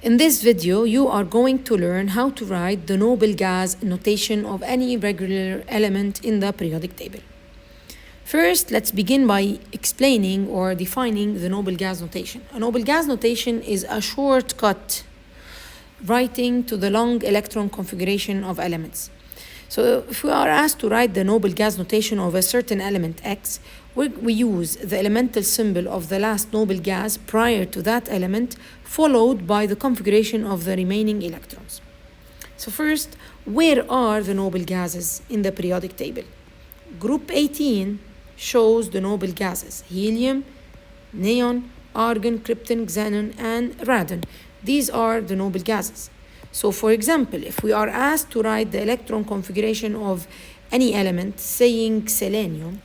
In this video, you are going to learn how to write the noble gas notation of any regular element in the periodic table. First, let's begin by explaining or defining the noble gas notation. A noble gas notation is a shortcut writing to the long electron configuration of elements. So if we are asked to write the noble gas notation of a certain element X, we use the elemental symbol of the last noble gas prior to that element, followed by the configuration of the remaining electrons. So first, where are the noble gases in the periodic table? Group 18 shows the noble gases: helium, neon, argon, krypton, xenon, and radon. These are the noble gases. So for example, if we are asked to write the electron configuration of any element, saying selenium,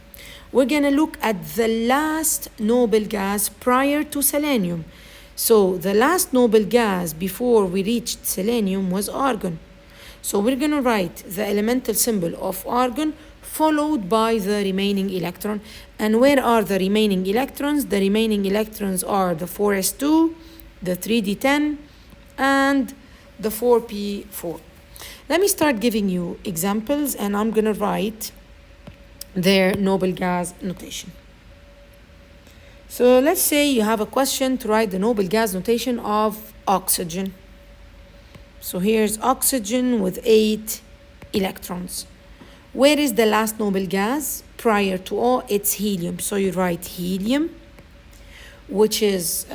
we're going to look at the last noble gas prior to selenium. So the last noble gas before we reached selenium was argon. So we're going to write the elemental symbol of argon followed by the remaining electron. And where are the remaining electrons? The remaining electrons are the 4s2, the 3d10, and the 4p4. Let me start giving you examples, and I'm going to write their noble gas notation. So let's say you have a question to write the noble gas notation of oxygen. So here's oxygen with 8 electrons. Where is the last noble gas? Prior to O, it's helium. So you write helium, which is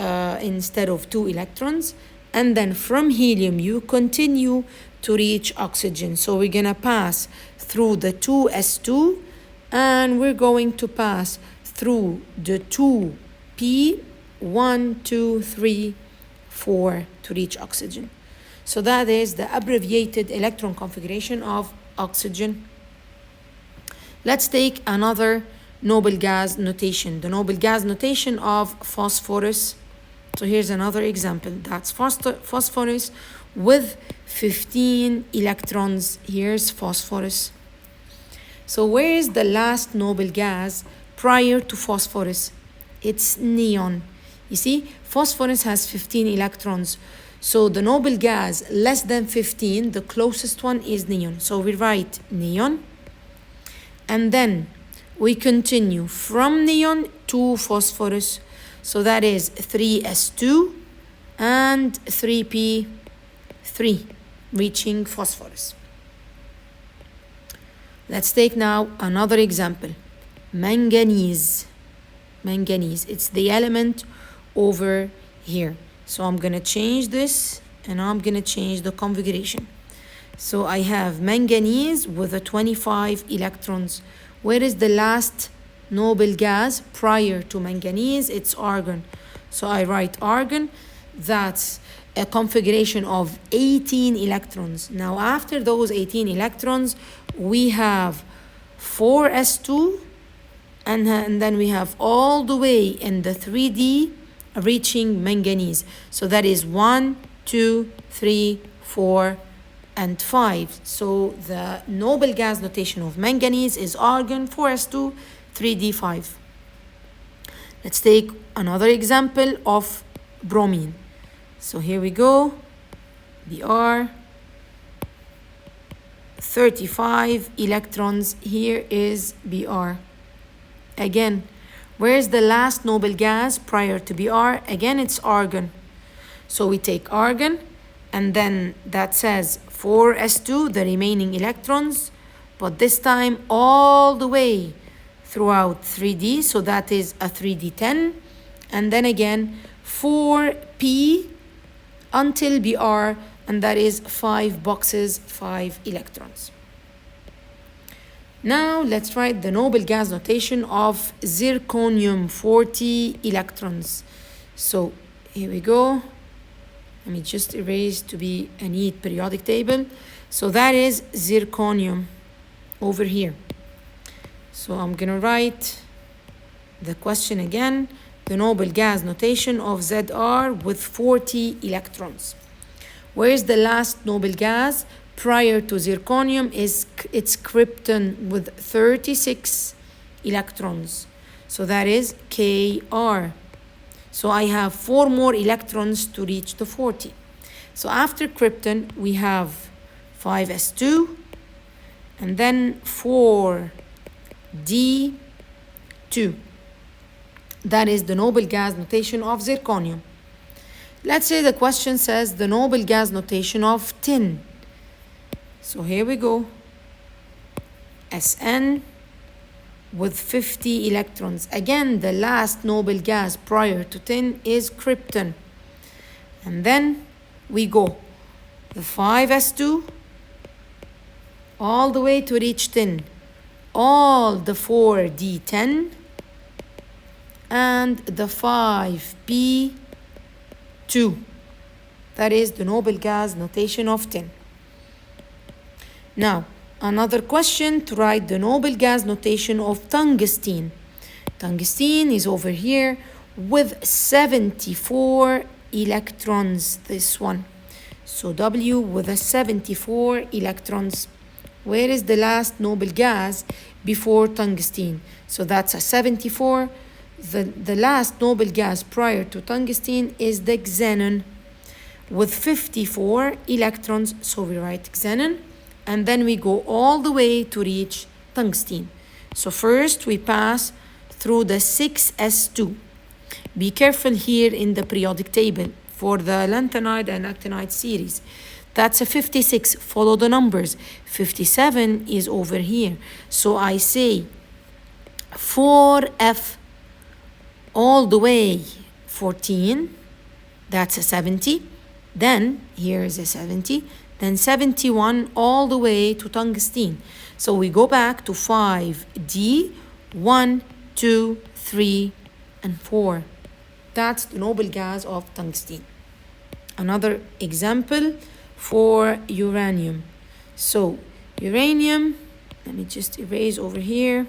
instead of 2 electrons. And then from helium, you continue to reach oxygen. So we're going to pass through the 2s2, and we're going to pass through the 2p, 1, 2, 3, 4 to reach oxygen. So that is the abbreviated electron configuration of oxygen. Let's take another noble gas notation, the noble gas notation of phosphorus. So here's another example. That's phosphorus with 15 electrons. Here's phosphorus. So where is the last noble gas prior to phosphorus? It's neon. You see, phosphorus has 15 electrons. So the noble gas less than 15, the closest one is neon. So we write neon. And then we continue from neon to phosphorus. So that is 3s2 and 3p3, reaching phosphorus. Let's take now another example. Manganese. Manganese, it's the element over here. So I'm going to change this, and I'm going to change the configuration. So I have manganese with a 25 electrons. Where is the last noble gas prior to manganese? It's argon. So I write argon. That's a configuration of 18 electrons. Now after those 18 electrons, we have 4s2, and then we have all the way in the 3d reaching manganese. So that is 1, 2, 3, 4, and 5. So the noble gas notation of manganese is argon, 4s2, 3d5. Let's take another example of bromine. So here we go. Br, 35 electrons. Here is Br. Again, where is the last noble gas prior to Br? Again, it's argon. So we take argon, and then that says 4s2, the remaining electrons, but this time all the way throughout 3d, so that is a 3d10, and then again 4p until Br, and that is 5 boxes, 5 electrons. Now let's write the noble gas notation of zirconium, 40 electrons. So here we go. Let me just erase to be a neat periodic table. So that is zirconium over here. So I'm going to write the question again, the noble gas notation of Zr with 40 electrons. Where is the last noble gas prior to zirconium? It's krypton with 36 electrons. So that is Kr. So I have 4 more electrons to reach the 40. So after krypton, we have 5s2 and then 4d2. That is the noble gas notation of zirconium. Let's say the question says the noble gas notation of tin. So here we go. Sn with 50 electrons. Again, the last noble gas prior to tin is krypton. And then we go the 5s2 all the way to reach tin, all the 4d10 and the 5p2. That is the noble gas notation of tin. Now, another question to write the noble gas notation of tungsten. Tungsten is over here with 74 electrons, this one. So W with a 74 electrons. Where is the last noble gas before tungsten? So that's a 74. The last noble gas prior to tungsten is the xenon with 54 electrons. So we write xenon and then we go all the way to reach tungsten. So first we pass through the 6s2. Be careful here in the periodic table for the lanthanide and actinide series. That's a 56. Follow the numbers. 57 is over here. So I say 4f all the way 14. That's a 70. Then here is a 70. Then 71 all the way to tungsten. So we go back to 5d, 1, 2, 3, and 4. That's the noble gas of tungsten. Another example for uranium. So uranium, let me just erase over here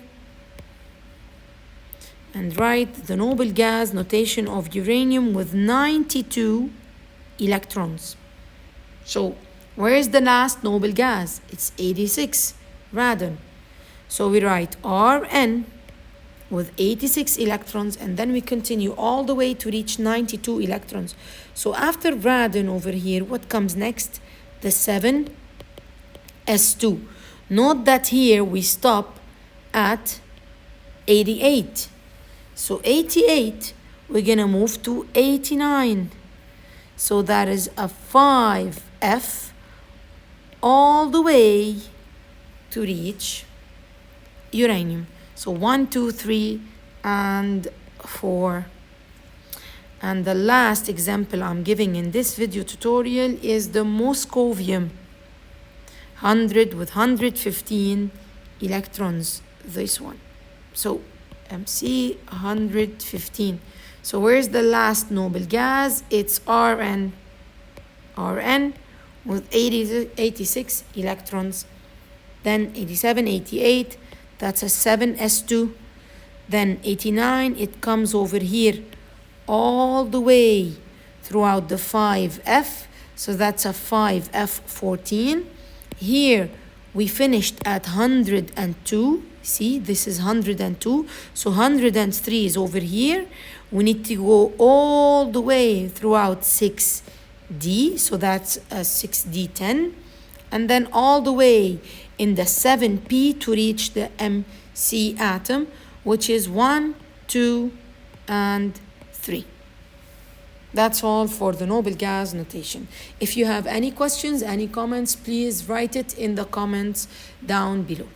and write the noble gas notation of uranium with 92 electrons. So where is the last noble gas? It's 86, radon. So we write Rn with 86 electrons and then we continue all the way to reach 92 electrons. So after radon over here, what comes next? The 7s2. Note that here we stop at 88. So 88, we're gonna move to 89. So that is a 5f all the way to reach uranium. So 1, 2, 3, and 4. And the last example I'm giving in this video tutorial is the moscovium. 100 with 115 electrons, this one. So MC 115. So where's the last noble gas? It's Rn. Rn with 86 electrons. Then 87, 88. That's a 7s2. Then 89, it comes over here all the way throughout the 5f. So that's a 5f14. Here we finished at 102. See, this is 102. So 103 is over here. We need to go all the way throughout 6d. So that's a 6d10. And then all the way in the 7p to reach the MC atom, which is 1, 2, and 3. That's all for the noble gas notation. If you have any questions, any comments, please write it in the comments down below.